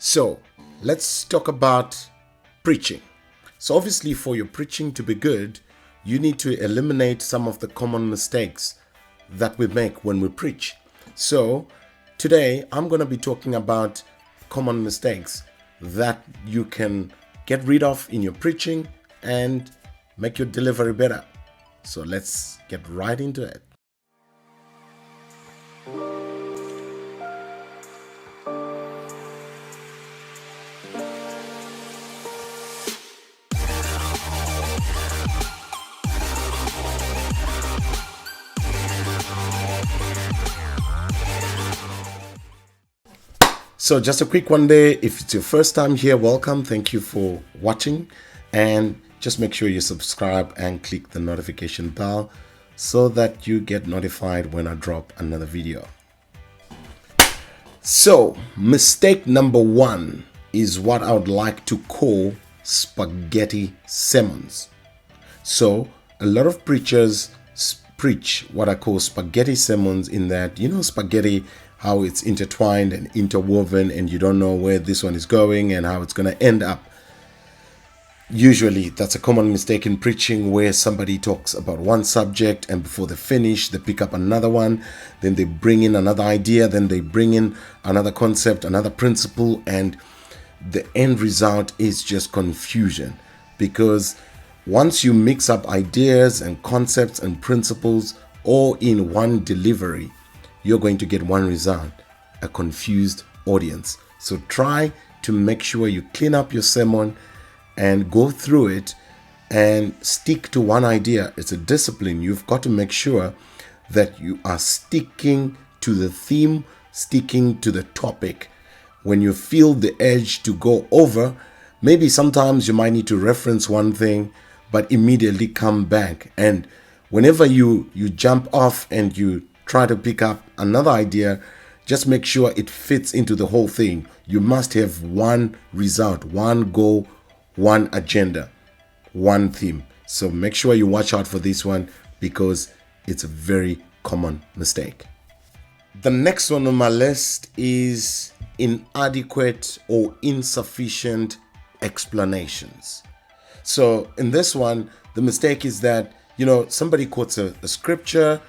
So let's talk about preaching. So obviously, for your preaching to be good, you need to eliminate some of the common mistakes that we make when we preach. So today I'm going to be talking about common mistakes that you can get rid of in your preaching and make your delivery better. So let's get right into it. So just a quick one there. If it's your first time here, welcome. Thank you for watching. And just make sure you subscribe and click the notification bell so that you get notified when I drop another video. So mistake number one is what I would like to call spaghetti sermons. So a lot of preachers preach what I call spaghetti sermons, in that, spaghetti, how it's intertwined and interwoven and you don't know where this one is going and how it's going to end up. Usually that's a common mistake in preaching, where somebody talks about one subject and before they finish, they pick up another one, then they bring in another idea, then they bring in another concept, another principle, and the end result is just confusion. Because once you mix up ideas and concepts and principles all in one delivery, you're going to get one result: a confused audience. So try to make sure you clean up your sermon and go through it and stick to one idea. It's a discipline. You've got to make sure that you are sticking to the theme, sticking to the topic. When you feel the urge to go over, maybe sometimes you might need to reference one thing, but immediately come back. And whenever you jump off and you try to pick up another idea, just make sure it fits into the whole thing. You must have one result, one goal, one agenda, one theme. So make sure you watch out for this one, because it's a very common mistake. The next one on my list is inadequate or insufficient explanations. So in this one, the mistake is that, somebody quotes a scripture,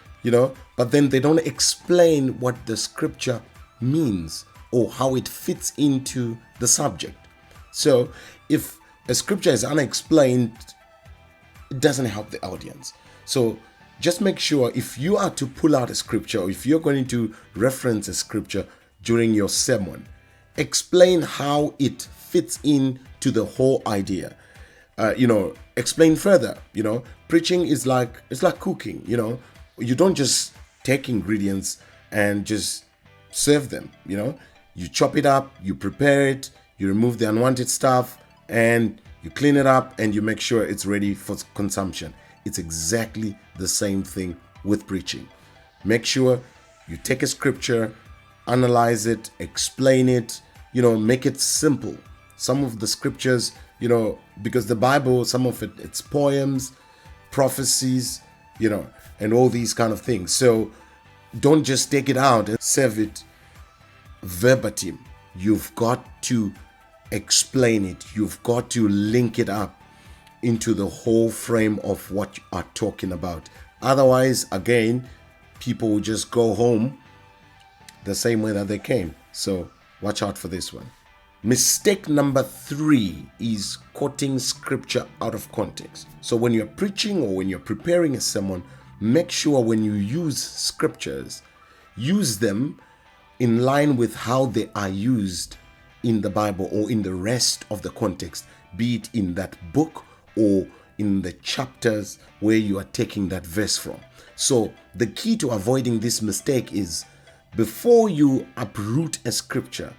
but then they don't explain what the scripture means or how it fits into the subject. So if a scripture is unexplained, it doesn't help the audience. So just make sure, if you are to pull out a scripture, or if you're going to reference a scripture during your sermon, explain how it fits into the whole idea. Explain further. Preaching is like cooking. You don't just take ingredients and just serve them. You chop it up, you prepare it, you remove the unwanted stuff, and you clean it up, and you make sure it's ready for consumption. It's exactly the same thing with preaching. Make sure you take a scripture, analyze it, explain it, make it simple. Some of the scriptures, because the Bible, some of it's poems, prophecies, and all these kind of things. So don't just take it out and serve it verbatim. You've got to explain it. You've got to link it up into the whole frame of what you are talking about. Otherwise, again, people will just go home the same way that they came. So watch out for this one. Mistake number 3 is quoting scripture out of context. So when you're preaching or when you're preparing a sermon, make sure when you use scriptures, use them in line with how they are used in the Bible or in the rest of the context, be it in that book or in the chapters where you are taking that verse from. So the key to avoiding this mistake is, before you uproot a scripture,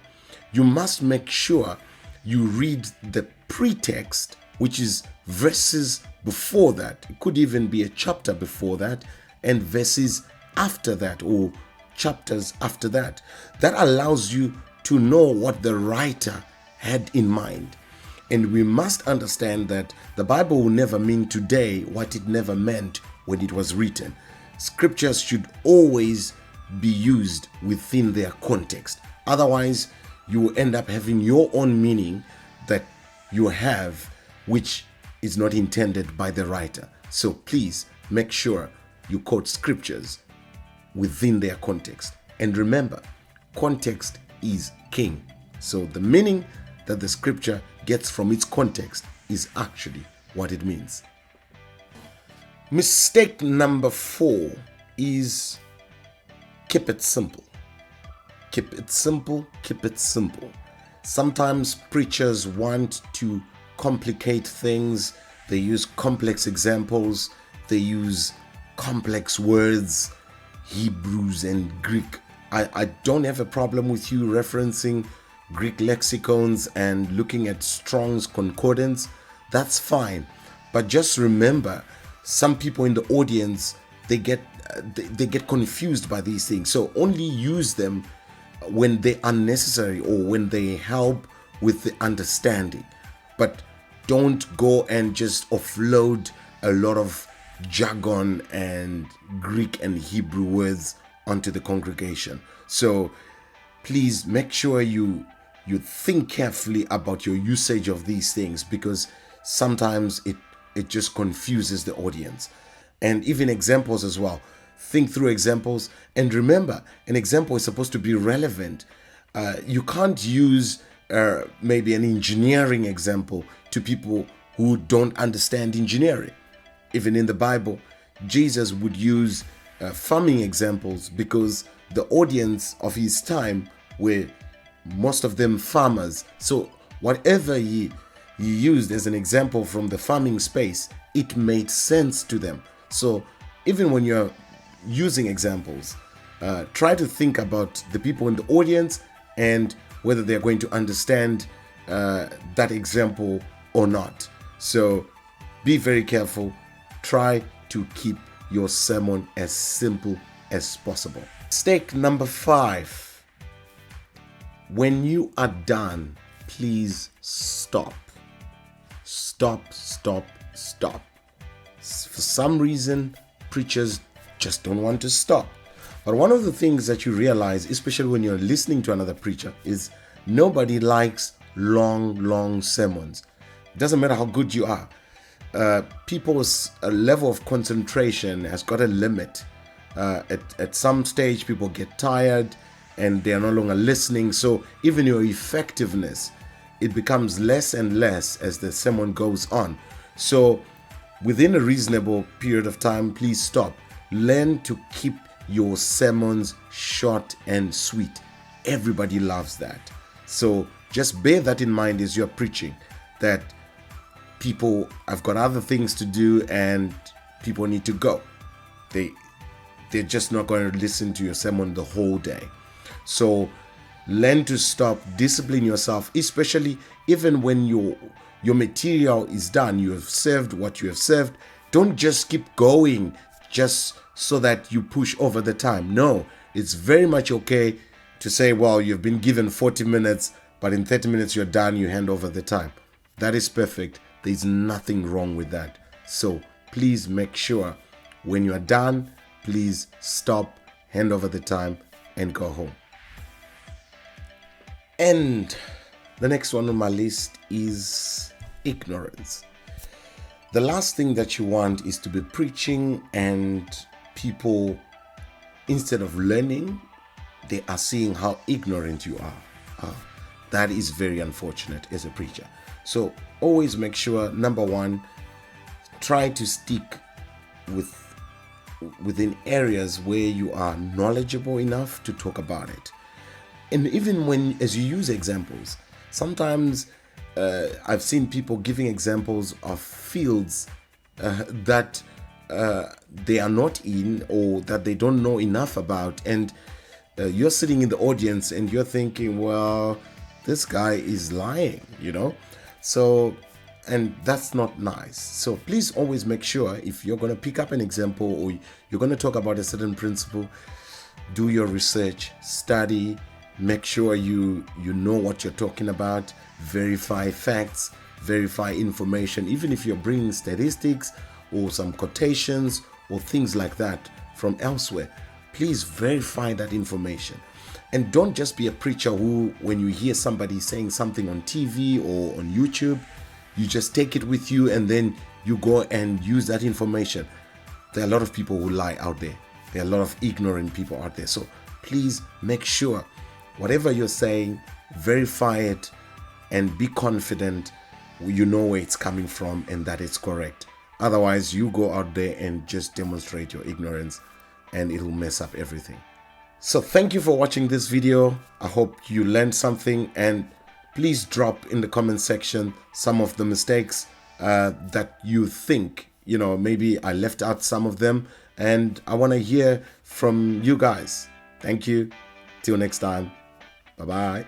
you must make sure you read the pretext, which is verses before that. It could even be a chapter before that, and verses after that, or chapters after that. That allows you to know what the writer had in mind. And we must understand that the Bible will never mean today what it never meant when it was written. Scriptures should always be used within their context. Otherwise, you will end up having your own meaning that you have, which is not intended by the writer. So please make sure you quote scriptures within their context. And remember, context is king. So the meaning that the scripture gets from its context is actually what it means. Mistake number 4 is keep it simple. Keep it simple, keep it simple. Sometimes preachers want to complicate things. They use complex examples. They use complex words, Hebrews and Greek. I don't have a problem with you referencing Greek lexicons and looking at Strong's Concordance. That's fine. But just remember, some people in the audience, they get confused by these things. So only use them when they are necessary or when they help with the understanding. But don't go and just offload a lot of jargon and Greek and Hebrew words onto the congregation. So please make sure you think carefully about your usage of these things, because sometimes it just confuses the audience. And even examples as well. Think through examples, and remember, an example is supposed to be relevant. You can't use maybe an engineering example to people who don't understand engineering. Even in the Bible, Jesus would use farming examples because the audience of his time were most of them farmers. So whatever he used as an example from the farming space, it made sense to them. So even when you're using examples, try to think about the people in the audience and whether they're going to understand that example or not. So be very careful. Try to keep your sermon as simple as possible. Mistake number 5. When you are done, please stop. Stop, stop, stop. For some reason, preachers just don't want to stop. But one of the things that you realize, especially when you're listening to another preacher, is nobody likes long sermons. It doesn't matter how good you are. People's level of concentration has got a limit. At some stage, people get tired and they are no longer listening. So even your effectiveness, it becomes less and less as the sermon goes on. So within a reasonable period of time, please stop. Learn to keep your sermons short and sweet. Everybody loves that. So just bear that in mind as you're preaching, that people have got other things to do and people need to go. They're just not going to listen to your sermon the whole day. So learn to stop, discipline yourself, especially even when your material is done. You have served what you have served. Don't just keep going just so that you push over the time. No, it's very much okay to say, well, you've been given 40 minutes, but in 30 minutes you're done, you hand over the time. That is perfect. There's nothing wrong with that. So please make sure when you are done, please stop, hand over the time, and go home. And the next one on my list is ignorance. The last thing that you want is to be preaching and people, instead of learning, they are seeing how ignorant you are. That is very unfortunate as a preacher. So always make sure, number one, try to stick within areas where you are knowledgeable enough to talk about it. And even as you use examples, sometimes I've seen people giving examples of fields that they are not in or that they don't know enough about. And you're sitting in the audience and you're thinking, well, this guy is lying, So, and that's not nice. So please always make sure, if you're going to pick up an example or you're going to talk about a certain principle, do your research, study, make sure you know what you're talking about, verify facts, verify information. Even if you're bringing statistics or some quotations or things like that from elsewhere, please verify that information. And don't just be a preacher who, when you hear somebody saying something on TV or on YouTube, you just take it with you and then you go and use that information. There are a lot of people who lie out there. There are a lot of ignorant people out there. So please make sure whatever you're saying, verify it and be confident you know where it's coming from and that it's correct. Otherwise, you go out there and just demonstrate your ignorance and it'll mess up everything. So thank you for watching this video. I hope you learned something, and please drop in the comment section some of the mistakes that you think, maybe I left out some of them, and I want to hear from you guys. Thank you. Till next time. Bye-bye.